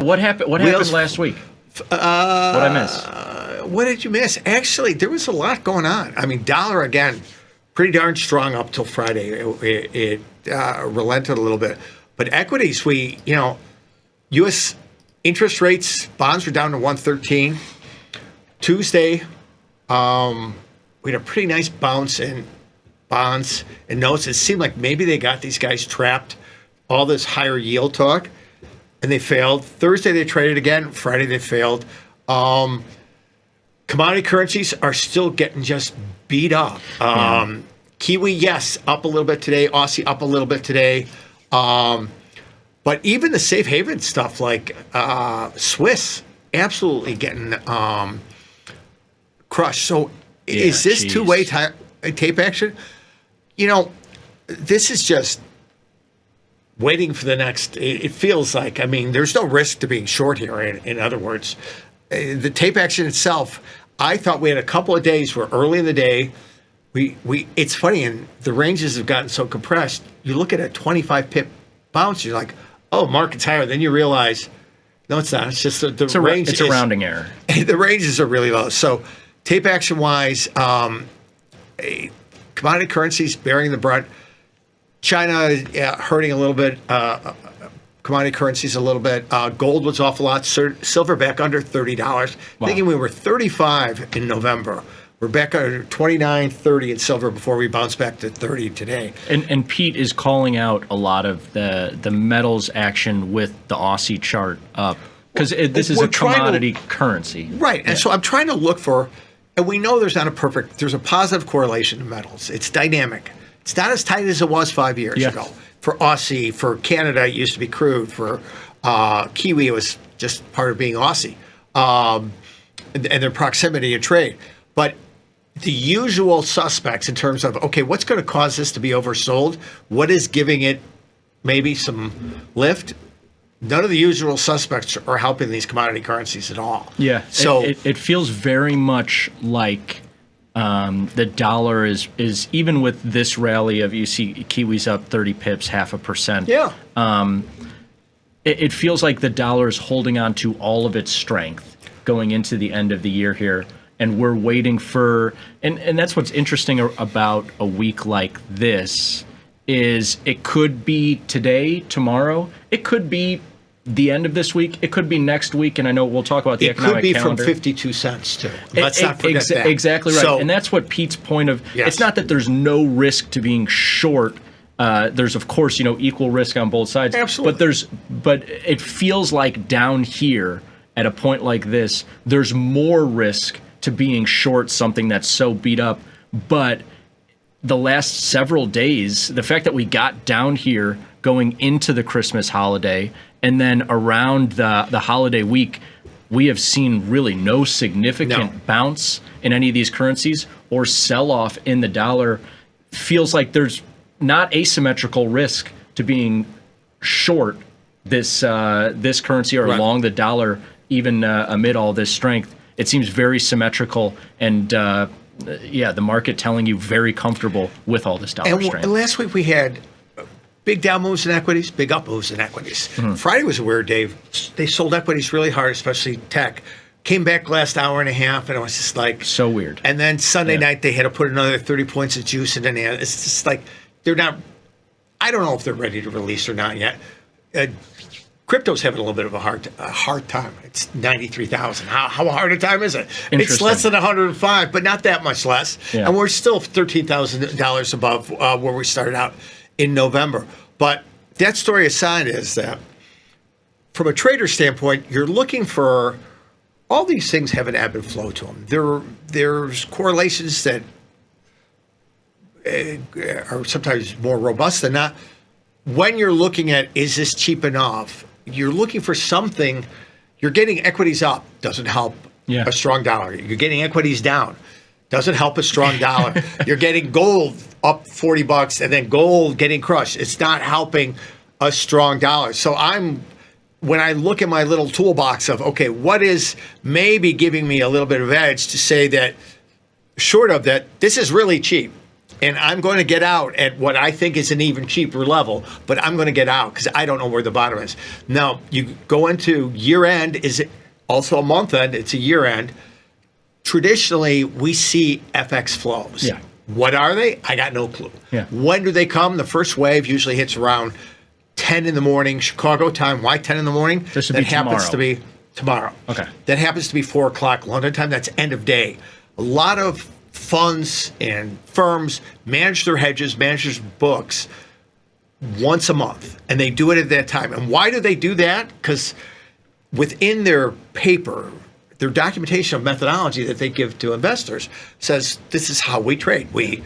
What happened? What happened last week? What I miss? What did you miss? Actually, there was a lot going on. I mean, dollar again, pretty darn strong up till Friday. It relented a little bit, but equities, U.S. interest rates, bonds were down to 113. Tuesday, we had a pretty nice bounce in bonds and notes. It seemed like maybe they got these guys trapped, all this higher yield talk, and they failed. Thursday, they traded again. Friday, they failed. Commodity currencies are still getting just beat up. Kiwi, yes, up a little bit today. Aussie, up a little bit today. But even the safe haven stuff like Swiss, absolutely getting crushed. So is this two-way tape action? This is just waiting for the next. It feels like, there's no risk to being short here. In other words, the tape action itself, I thought we had a couple of days where early in the day, it's funny, and the ranges have gotten so compressed. You look at a 25 pip bounce, you're like, oh, market's higher. Then you realize, no, it's not. It's just the range. It's a rounding error. The ranges are really low. So tape action wise, commodity currencies bearing the brunt. China hurting a little bit. Commodity currencies a little bit. Gold was off a lot. Silver back under $30. Wow. Thinking we were 35 in November. We're back under 29, 30 in silver before we bounce back to 30 today. And Pete is calling out a lot of the metals action with the Aussie chart up because this is a commodity currency. Right. And so I'm trying to look for, and we know there's a positive correlation to metals. It's dynamic. It's not as tight as it was 5 years ago. For Aussie, for Canada, it used to be crude. For Kiwi, it was just part of being Aussie and their proximity and trade. But the usual suspects in terms of, okay, what's going to cause this to be oversold? What is giving it maybe some lift? None of the usual suspects are helping these commodity currencies at all. Yeah, so it feels very much like the dollar is even with this rally of, you see Kiwis up 30 pips, 0.5%. Yeah. It feels like the dollar is holding on to all of its strength going into the end of the year here. And we're waiting for, and that's what's interesting about a week like this, is it could be today, tomorrow, it could be the end of this week, it could be next week, and I know we'll talk about the economic calendar. It could be from 52 cents too. Let's not forget that. Exactly right. So, and that's what Pete's point of, it's not that there's no risk to being short. There's, of course, equal risk on both sides. Absolutely. But it feels like down here, at a point like this, there's more risk to being short something that's so beat up. But the last several days, the fact that we got down here going into the Christmas holiday and then around the holiday week, we have seen really no significant bounce in any of these currencies or sell-off in the dollar. Feels like there's not asymmetrical risk to being short this currency or long the dollar, even amid all this strength. It seems very symmetrical, and the market telling you very comfortable with all this dollar strength. And last week we had big down moves in equities, big up moves in equities. Mm-hmm. Friday was a weird day. They sold equities really hard, especially tech. Came back last hour and a half, and it was just like so weird. And then Sunday night they had to put another 30 points of juice in. It's just like they're not. I don't know if they're ready to release or not yet. Crypto's having a little bit of a hard time. It's 93,000. How hard a time is it? It's less than 105, but not that much less. Yeah. And we're still $13,000 above where we started out in November. But that story aside is that from a trader standpoint, you're looking for all these things have an ebb and flow to them. There's correlations that are sometimes more robust than not. When you're looking at, is this cheap enough? You're looking for something. You're getting equities up, doesn't help a strong dollar. You're getting equities down, doesn't help a strong dollar. You're getting gold up $40 and then gold getting crushed. It's not helping a strong dollar. So when I look at my little toolbox of, okay, what is maybe giving me a little bit of edge to say that short of that, this is really cheap. and I'm going to get out at what I think is an even cheaper level, but I'm going to get out because I don't know where the bottom is. Now, you go into year end, is it also a month end? It's a year end. Traditionally, we see FX flows. Yeah. What are they? I got no clue. Yeah. When do they come? The first wave usually hits around 10 in the morning, Chicago time. Why 10 in the morning? This would be happens to be tomorrow. Okay. That happens to be 4 o'clock London time. That's end of day. A lot of funds and firms manage their hedges, manage their books once a month, and they do it at that time. And why do they do that? Because within their paper, their documentation of methodology that they give to investors says this is how we trade. We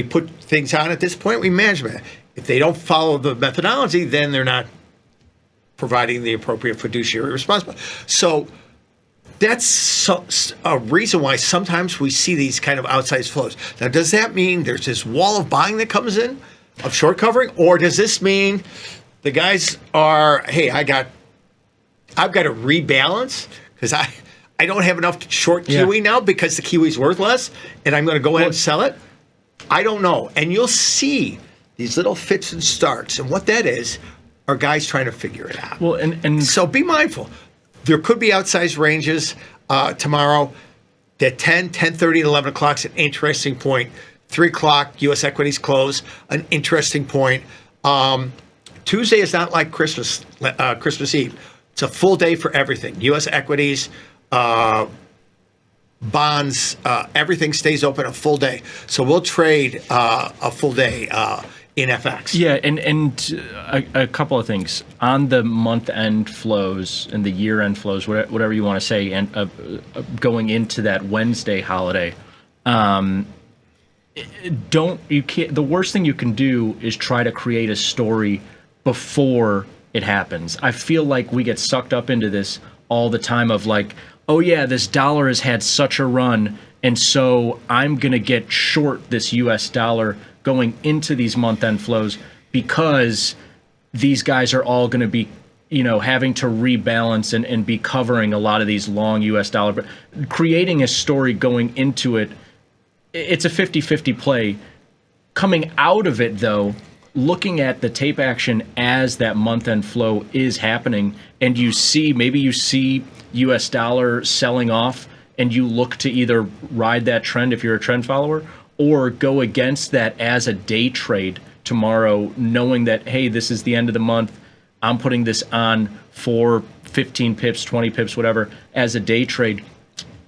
put things on at this point, we manage it. If they don't follow the methodology, then they're not providing the appropriate fiduciary responsibility. So that's a reason why sometimes we see these kind of outsized flows. Now, does that mean there's this wall of buying that comes in, of short covering, or does this mean the guys are, hey, I've got to rebalance because I don't have enough to short Kiwi now because the Kiwi's worth less, and I'm going to go ahead and sell it? I don't know. And you'll see these little fits and starts, and what that is are guys trying to figure it out. Well, and so be mindful. There could be outsized ranges tomorrow. At 10, 10:30, and 11 o'clock is an interesting point. 3 o'clock, U.S. equities close, an interesting point. Tuesday is not like Christmas Eve. It's a full day for everything. U.S. equities, bonds, everything stays open a full day. So we'll trade a full day in FX. Yeah, and a couple of things on the month-end flows and the year-end flows, whatever you want to say, and going into that Wednesday holiday. The worst thing you can do is try to create a story before it happens. I feel like we get sucked up into this all the time of like, oh yeah, this dollar has had such a run, and so I'm going to get short this US dollar going into these month-end flows because these guys are all going to be, having to rebalance and be covering a lot of these long US dollar. But creating a story going into it, it's a 50-50 play. Coming out of it, though, looking at the tape action as that month-end flow is happening, and you see US dollar selling off, and you look to either ride that trend if you're a trend follower, or go against that as a day trade tomorrow, knowing that, hey, this is the end of the month. I'm putting this on for 15 pips, 20 pips, whatever, as a day trade.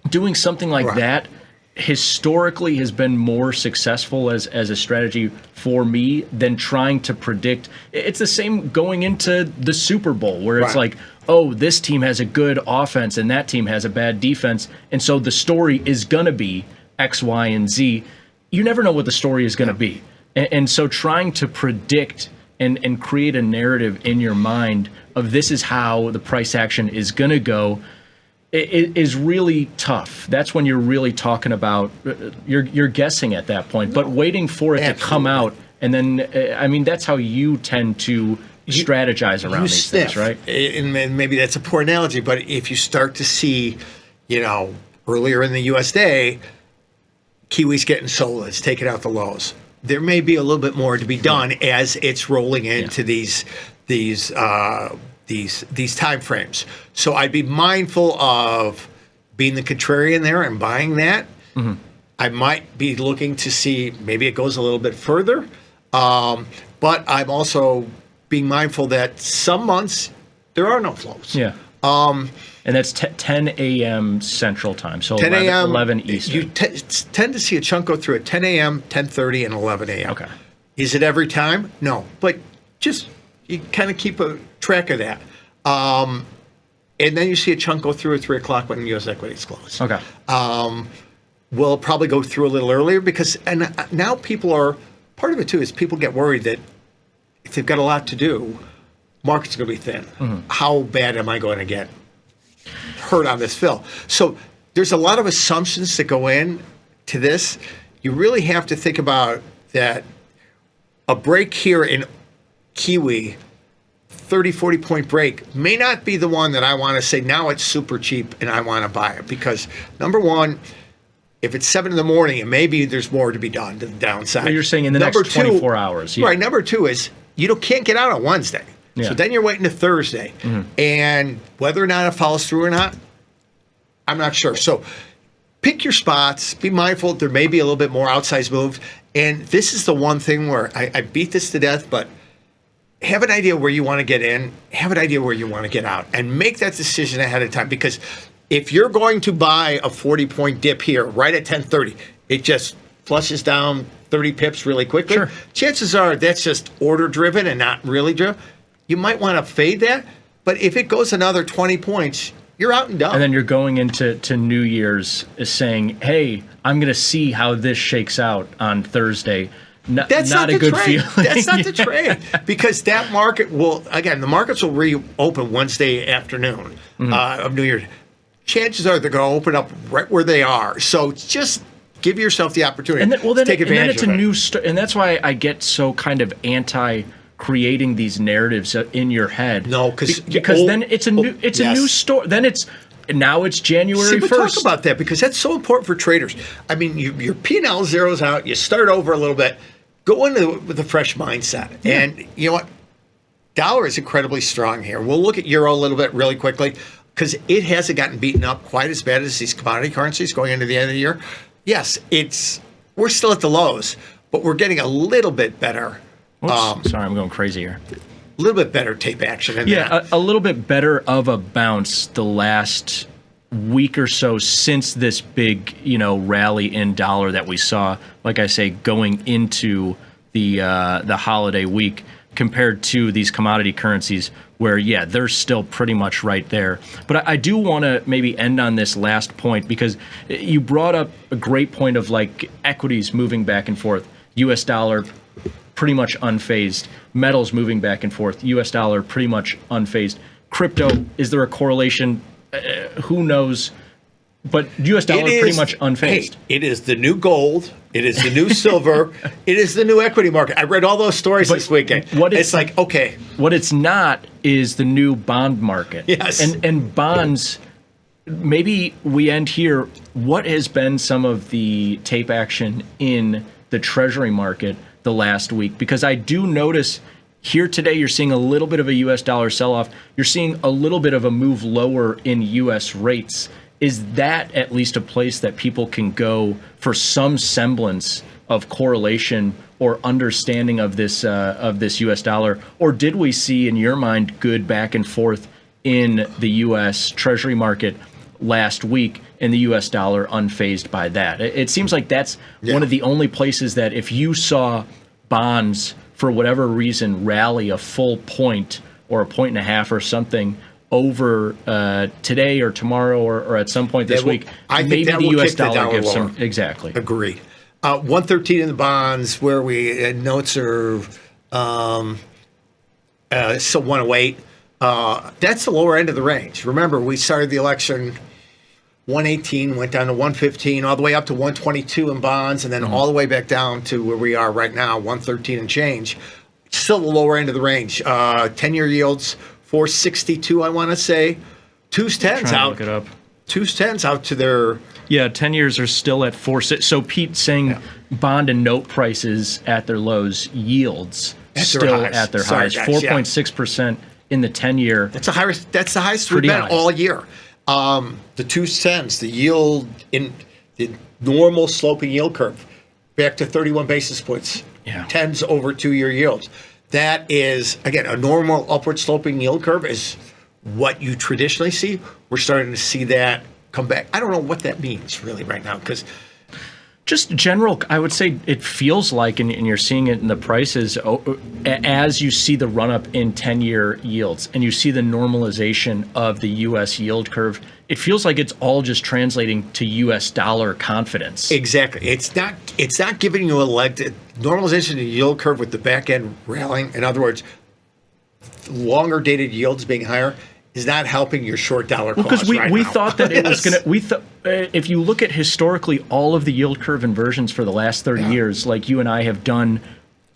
Doing something like that historically has been more successful as a strategy for me than trying to predict. It's the same going into the Super Bowl where it's like, oh, this team has a good offense and that team has a bad defense. And so the story is going to be X, Y, and Z. You never know what the story is going to be. And so trying to predict and create a narrative in your mind of this is how the price action is going to go is really tough. That's when you're really talking about, you're guessing at that point, but waiting for it to come out. And then, that's how you tend to strategize around these things, right? And maybe that's a poor analogy, but if you start to see, earlier in the US day, Kiwi's getting sold, it's taking out the lows. There may be a little bit more to be done as it's rolling into these time frames. So I'd be mindful of being the contrarian there and buying that. Mm-hmm. I might be looking to see maybe it goes a little bit further, but I'm also being mindful that some months there are no flows. Yeah. And that's 10 a.m. Central Time, so 10 a.m. 11 Eastern. You tend to see a chunk go through at 10 a.m., 10:30, and 11 a.m. Okay. Is it every time? No, but just you kind of keep a track of that. And then you see a chunk go through at 3 o'clock when U.S. equities close. Okay. We'll probably go through a little earlier because now people are, part of it too is people get worried that if they've got a lot to do, market's going to be thin. Mm-hmm. How bad am I going to get hurt on this fill? So there's a lot of assumptions that go in to this. You really have to think about that a break here in Kiwi, 30, 40 point break, may not be the one that I want to say now it's super cheap and I want to buy it because number one, If it's 7 in the morning, and maybe there's more to be done to the downside. Well, you're saying in the next 24 hours. Yeah. Right. Number two is can't get out on Wednesday. Yeah. So then you're waiting to Thursday. And whether or not it follows through or not, I'm not sure. So pick your spots. Be mindful there may be a little bit more outsized moves. And this is the one thing where I beat this to death, but have an idea where you want to get in, have an idea where you want to get out, and make that decision ahead of time. Because if you're going to buy a 40-point dip here right at 10:30, it just flushes down 30 pips really quickly. Sure. Chances are that's just order driven and not really driven. You might want to fade that, but if it goes another 20 points, you're out and done. And then you're going into New Year's saying, hey, I'm going to see how this shakes out on Thursday. That's not a good trade. feeling. That's not the trade, because that market will, again, the markets will reopen Wednesday afternoon of New Year's. Chances are they're going to open up right where they are. So just give yourself the opportunity to take advantage of it. New and that's why I get so kind of anti creating these narratives in your head. No, because then it's a new story. Then now it's January 1st. Talk about that, because that's so important for traders. I mean, your P&L zeroes out. You start over a little bit. Go into it with a fresh mindset. Yeah. And you know what? Dollar is incredibly strong here. We'll look at euro a little bit really quickly, because it hasn't gotten beaten up quite as bad as these commodity currencies going into the end of the year. Yes, we're still at the lows, but we're getting a little bit better. Oops, sorry, I'm going crazy here. A little bit better tape action. A little bit better of a bounce the last week or so since this big, rally in dollar that we saw, like I say, going into the holiday week, compared to these commodity currencies where, they're still pretty much right there. But I do want to maybe end on this last point, because you brought up a great point of like equities moving back and forth, U.S. dollar pretty much unfazed, metals moving back and forth, U.S. dollar pretty much unfazed. Crypto, is there a correlation? Who knows? But U.S. dollar pretty much unfazed. Hey, it is the new gold. It is the new silver. It is the new equity market. I read all those stories this weekend. It's like, okay. What it's not is the new bond market. Yes. And bonds, maybe we end here. What has been some of the tape action in the Treasury market the last week? Because I do notice here today you're seeing a little bit of a U.S. dollar sell-off. You're seeing a little bit of a move lower in U.S. rates. Is that at least a place that people can go for some semblance of correlation or understanding of this U.S. dollar? Or did we see, in your mind, good back and forth in the U.S. Treasury market last week, and the U.S. dollar unfazed by that? It seems like that's one of the only places that if you saw bonds, for whatever reason, rally a full point or a point and a half or something over today or tomorrow or at some point this week, maybe the U.S. dollar gives some. Exactly. Agreed. 113 in the bonds, where we notes are so 108. That's the lower end of the range. Remember, we started the election 118, went down to 115, all the way up to 122 in bonds, and then all the way back down to where we are right now, 113 and change. Still the lower end of the range. 10-year yields, 462, I want to say. 2s10s out. Look it up. 2s10s out to their... Yeah, 10 years are still at 4.6. So Pete saying bond and note prices at their lows, yields still at their highs. 4.6% in the 10-year. That's the highest we've been all year. The 2s10s, the yield in the normal sloping yield curve, back to 31 basis points. Yeah. 10s over 2-year yields. That is, again, a normal upward sloping yield curve is what you traditionally see. We're starting to see that come back. I don't know what that means really right now, because just general, I would say it feels like, and you're seeing it in the prices, as you see the run-up in 10-year yields and you see the normalization of the U.S. yield curve, it feels like it's all just translating to U.S. dollar confidence. Exactly. It's not giving you a leg to normalization of the yield curve with the back end rallying. In other words, longer dated yields being higher is not helping your short dollar cause because we thought that it was going to. We if you look at historically all of the yield curve inversions for the last 30 years, like you and I have done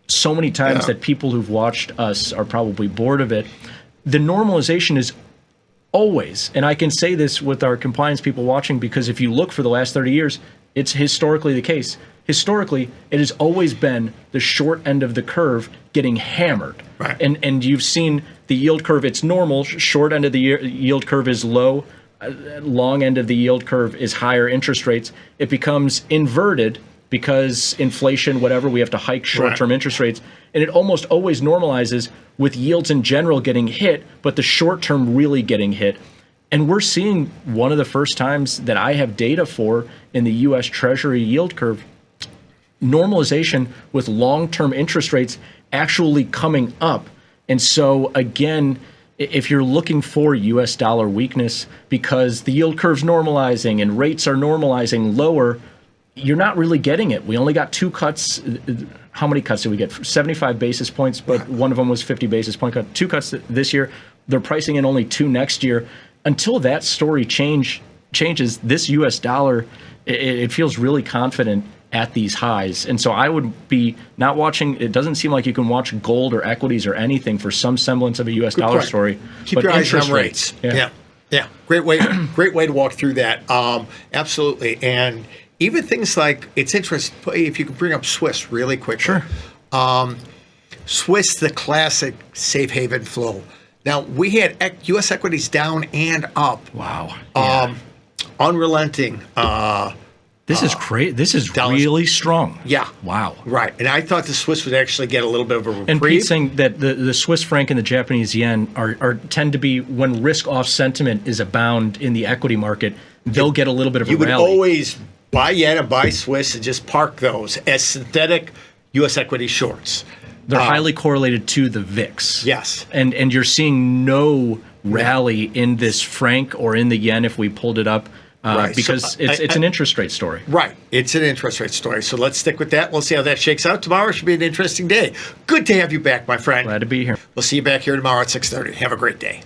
so many times that people who've watched us are probably bored of it, the normalization is always, and I can say this with our compliance people watching, because if you look for the last 30 years, It's historically the case. Historically, it has always been the short end of the curve getting hammered. Right. And you've seen the yield curve, it's normal. Short end of the yield curve is low. Long end of the yield curve is higher interest rates. It becomes inverted because inflation, whatever, we have to hike short-term interest rates. And it almost always normalizes with yields in general getting hit, but the short-term really getting hit. And we're seeing one of the first times that I have data for in the U.S. Treasury yield curve, normalization with long-term interest rates actually coming up. And so again, if you're looking for U.S. dollar weakness because the yield curve's normalizing and rates are normalizing lower, you're not really getting it. We only got 2 cuts. How many cuts did we get? 75 basis points, but one of them was 50 basis point cut. 2 cuts this year. They're pricing in only 2 next year. Until that story changes, this U.S. dollar, it feels really confident at these highs. And so I would be not watching. It doesn't seem like you can watch gold or equities or anything for some semblance of a U.S. dollar story. Keep your eyes on rates. Yeah. Great way to walk through that. Absolutely. And even things like, it's interesting, if you can bring up Swiss really quickly. Sure. Swiss, the classic safe haven flow. Now, we had U.S. equities down and up. Wow. Unrelenting. This is great. This is really strong. Yeah. Wow. Right. And I thought the Swiss would actually get a little bit of a reprieve. And Pete's saying that the Swiss franc and the Japanese yen tend to be, when risk-off sentiment is abound in the equity market, they'll get a little bit of a rally. You would always buy yen and buy Swiss and just park those as synthetic U.S. equity shorts. They're highly correlated to the VIX. Yes. And you're seeing no rally in this franc or in the yen if we pulled it up. Right. Because it's an interest rate story. Right. It's an interest rate story. So let's stick with that. We'll see how that shakes out. Tomorrow should be an interesting day. Good to have you back, my friend. Glad to be here. We'll see you back here tomorrow at 6:30. Have a great day.